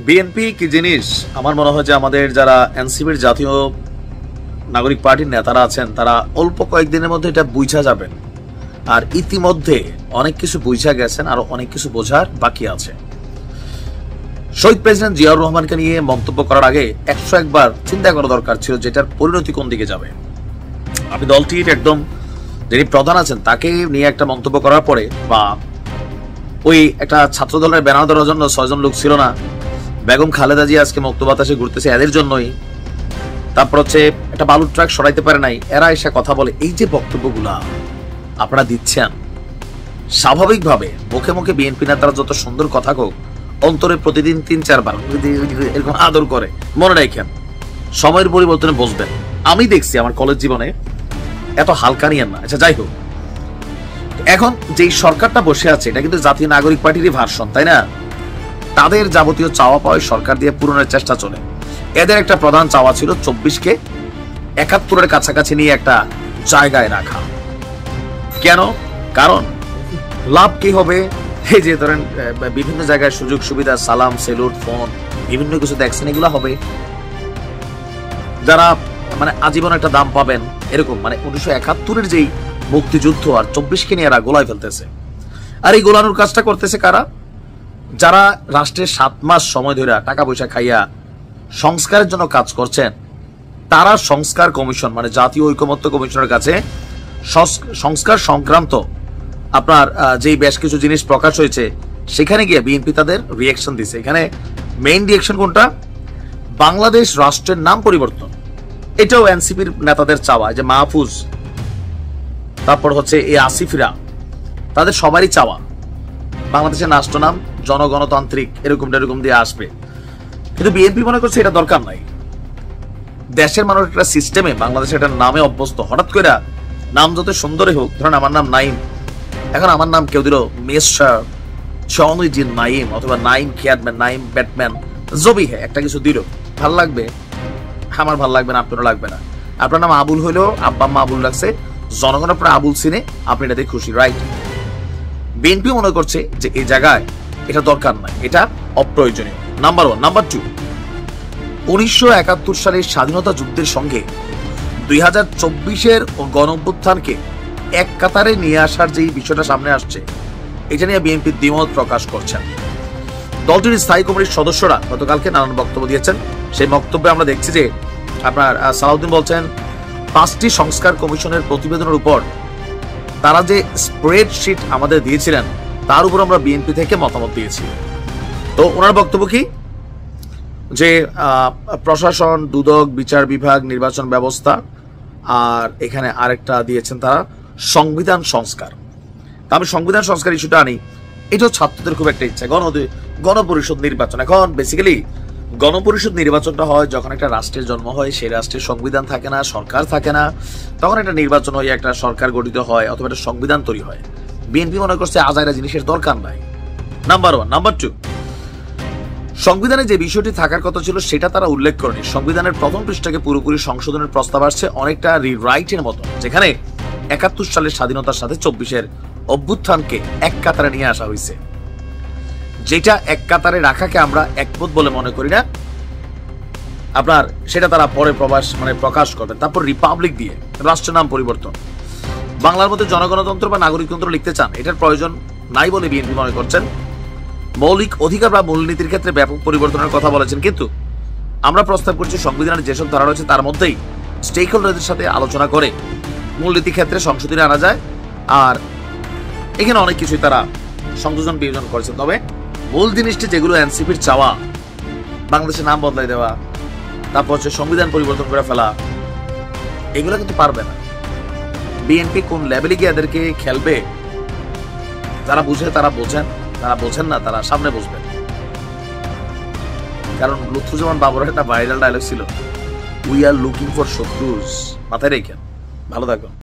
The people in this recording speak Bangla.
বিএনপি কি জিনিস আমার মনে হয় যে আমাদের যারা এনসিপির জাতীয় নাগরিক পার্টির নেতারা আছেন তারা অল্প কয়েকদিনের মধ্যে এটা বুঝা যাবেন। আর ইতিমধ্যে অনেক কিছু বুঝা গেছেন, আরো অনেক কিছু বোঝার বাকি আছে। শহীদ প্রেসিডেন্ট জিয়াউর রহমানকে নিয়ে মন্তব্য করার আগে 101 বার চিন্তা করা দরকার ছিল যেটার পরিণতি কোন দিকে যাবে। আপনি দলটির একদম যিনি প্রধান আছেন তাকে নিয়ে একটা মন্তব্য করার পরে, বা ওই একটা ছাত্র দলের ব্যানার ধরার জন্য 6 জন লোক ছিল না, বেগম খালেদা জিয়া আজকে মুক্ত বাতাসে ঘুরতেছে এদের জন্যই, তারপর হচ্ছে একটা বালুর ট্রাক সরাইতে পারে নাই, এরা এসে কথা বলে। এই যে বক্তব্যগুলা আপনারা দিচ্ছেন, স্বাভাবিকভাবে মুখে মুখে বিএনপি নেতারা যত সুন্দর কথা হোক, অন্তরে প্রতিদিন 3-4 বার এরকম আদর করে। মনে রাখেন, সময়ের পরিবর্তনে বসবেন। আমি দেখছি আমার কলেজ জীবনে এত হালকা নিয়েন না। আচ্ছা, যাই হোক, এখন যেই সরকারটা বসে আছে এটা কিন্তু জাতীয় নাগরিক পার্টিরই ভার্সন, তাই না? তাদের যাবতীয় চাওয়া পাওয়া সরকার দিয়ে পূরণের চেষ্টা চলে। এদের একটা প্রধান চাওয়া ছিল 24কে 71-এর কাছাকাছি নিয়ে একটা জায়গায় রাখা। কেন? কারণ লাভ কি হবে? এই যে ধরেন বিভিন্ন জায়গায় সুযোগ সুবিধা, সালাম, সেলুট, ফোন, বিভিন্ন কিছু দেখছেন, এগুলো হবে। যারা মানে আজীবন একটা দাম পাবেন এরকম, মানে 1971-এর যেই মুক্তিযুদ্ধ আর 24কে নিয়ে এরা গোলায় ফেলতেছে। আর এই গোলানোর কাজটা করতেছে কারা? যারা রাষ্ট্রের 7 মাস সময় ধরে টাকা পয়সা খাইয়া সংস্কারের জন্য কাজ করছেন, তারা সংস্কার কমিশন মানে জাতীয় ঐকমত্য কমিশনের কাছে সংস্কার সংক্রান্ত আপনার যেই বেশ কিছু জিনিস প্রকাশ হয়েছে সেখানে গিয়ে বিএনপি তাদের রিয়াকশন দিছে। এখানে মেইন রিয়াকশন কোনটা? বাংলাদেশ রাষ্ট্রের নাম পরিবর্তন। এটাও এনসিপির নেতাদের চাওয়া, যে মাহফুজ, তারপর হচ্ছে এই আসিফরা, তাদের সবারই চাওয়া বাংলাদেশের রাষ্ট্র নাম জনগণতান্ত্রিক এরকম দিয়ে আসবে। কিন্তু বিএনপি মনে করছে এটা দরকার নাই। দেশের মানুষ একটা সিস্টেমে বাংলাদেশের একটা নামে অভ্যস্ত। হঠাৎ করে নাম যত সুন্দরই হোক, ধরেন আমার নাম নাইম, এখন আমার নাম কেউ দিল মিস্টার জনজিন নাইম অথবা নাইম খেয়াদম্যান, নাইম ব্যাটম্যান, জবি হ্যাঁ একটা কিছু দিল, ভাল লাগবে? আমার ভাল লাগবে না, আপনারও লাগবে না। আপনার নাম আবুল হইলেও আব্বা আম্মা আবুল রাখছে, জনগণ আপনার আবুল চিনে, আপনি এটাতে খুশি, রাইট? বিএনপি মনে করছে যে এই জায়গায় এটা দরকার নাই, এটা অপ্রয়োজনীয়। নাম্বার 1। নাম্বার 2, 1971 সালের স্বাধীনতা যুদ্ধের সঙ্গে 2024-এর গণঅভ্যুত্থানকে এক কাতারে নিয়ে আসার যে বিষয়টা সামনে আসছে, এটা নিয়ে বিএনপি দ্বিমত প্রকাশ করছেন। দলটির স্থায়ী কমিটির সদস্যরা গতকালকে নানান বক্তব্য দিয়েছেন। সেই বক্তব্যে আমরা দেখছি যে আপনার সালাউদ্দিন বলছেন 5টি সংস্কার কমিশনের প্রতিবেদনের উপর তারা যে স্প্রেডশিট আমাদের দিয়েছিলেন তার উপর আমরা বিএনপি থেকে মতামত দিয়েছি। তো ওনার বক্তব্য কি? যে প্রশাসন, দুদক, বিচার বিভাগ, নির্বাচন ব্যবস্থা, আর এখানে আরেকটা দিয়েছেন তারা সংবিধান সংস্কার। তা আমি সংবিধান সংস্কার ইস্যুটা আনি, এটাও ছাত্রদের খুব একটা ইচ্ছা। গণপরিষদ নির্বাচন, এখন বেসিক্যালি গণপরিষদ নির্বাচনটা হয় যখন একটা রাষ্ট্রের জন্ম হয়, সেই রাষ্ট্রের সংবিধান থাকে না, সরকার থাকে না, তখন একটা নির্বাচন হয়ে একটা সরকার গঠিত হয় অথবা একটা সংবিধান তৈরি হয়। বিএনপি মনে করছে আজাইরা জিনিসের দরকার নাই। নাম্বার 1। নাম্বার 2, সংবিধানে যে বিষয়টি থাকার কথা ছিল সেটা তারা উল্লেখ করেনি। সংবিধানের প্রথম পৃষ্ঠাকে পুরোপুরি সংশোধনের প্রস্তাব আসছে, অনেকটা রিরাইটের মতো, যেখানে 71 সালের স্বাধীনতার সাথে 24-এর অভ্যুত্থানকে এক কাতারে নিয়ে আসা হয়েছে। যেটা এক কাতারে রাখাকে আমরা একমত বলে মনে করি না আপনার, সেটা তারা পরে প্রকাশ করবেন। তারপর রিপাবলিক দিয়ে রাষ্ট্রের নাম পরিবর্তন। বাংলার মধ্যে জনগণতন্ত্র বা নাগরিকতন্ত্র লিখতে চান, এটার প্রয়োজন নাই বলে বিএনপি মনে করছেন। মৌলিক অধিকার বা মূলনীতির ক্ষেত্রে ব্যাপক পরিবর্তনের কথা বলেছেন, কিন্তু আমরা প্রস্তাব করছি সংবিধানের যেসব ধারা রয়েছে তার মধ্যেই স্টেক হোল্ডারদের সাথে আলোচনা করে মূলনীতি ক্ষেত্রে সংশোধনী আনা যায়। আর এখানে অনেক কিছুই তারা সংযোজন বিয়োজন করেছেন। তবে মূল জিনিসটি যেগুলো এনসিপির চাওয়া, বাংলাদেশের নাম বদলাই দেওয়া, তারপর হচ্ছে সংবিধান পরিবর্তন করে ফেলা, এগুলো কিন্তু পারবে না। বিএনপি কোন লেভেলে গিয়ে এদেরকে খেলবে, যারা বুঝে তারা বোঝেন, তারা বোঝেন না তারা সামনে বসবেন। কারণ লুৎফুজ্জামান বাবরের একটা ভাইরাল ডায়লগ ছিল, উই আর লুকিং ফর শত্রুস। মাথায় রেখেন। ভালো থাকুন।